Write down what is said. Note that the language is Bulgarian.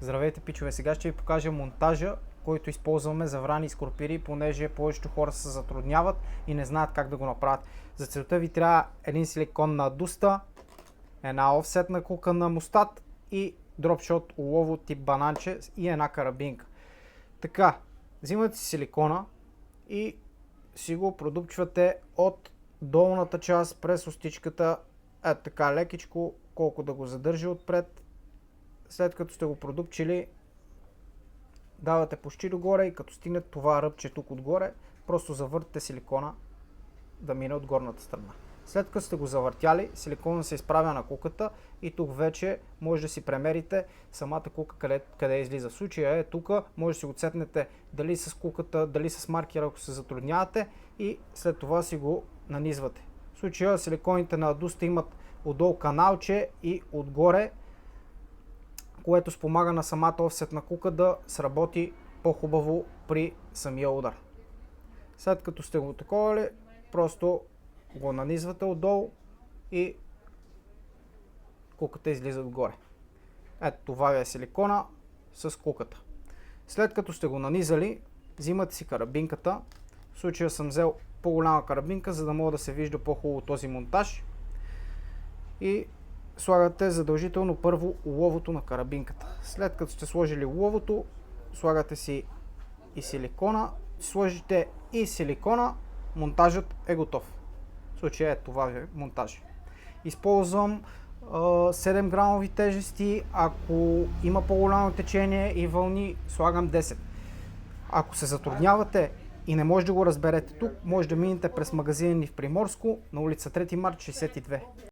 Здравейте, пичове! Сега ще ви покажа монтажа, който използваме за врани и скорпири, понеже повечето хора се затрудняват и не знаят как да го направят. За целта ви трябва един силиконна адуста, една офсетна кука на мустат и дропшот улово тип бананче и една карабинка. Така, взимате си силикона и си го продупчвате от долната част през устичката, така лекичко, колко да го задържи отпред. След като сте го продупчили, давате почти догоре и като стигне това ръбче тук отгоре, просто завъртате силикона да мине от горната страна. След като сте го завъртяли, силиконът се изправя на куката и тук вече може да си премерите самата кука къде излиза. В случая е тук, може да си го цепнете дали с куката, дали с маркера, ако се затруднявате, и след това си го нанизвате. В случая силиконите на адуста имат отдолу каналче и отгоре, което спомага на самата офсетна кука да сработи по-хубаво при самия удар. След като сте го таковали, просто го нанизвате отдолу и куката излиза отгоре. Ето, това е силикона с куката. След като сте го нанизали, взимате си карабинката. В случая съм взел по-голяма карабинка, за да мога да се вижда по-хубаво този монтаж. И слагате задължително първо уловото на карабинката. След като сте сложили уловото, слагате си и силикона. Сложите и силикона, монтажът е готов. В случая е това е монтаж. Използвам 7 грамови тежести, ако има по-голямо течение и вълни, слагам 10. Ако се затруднявате и не може да го разберете тук, може да минете през магазина ни в Приморско на улица 3 март 62.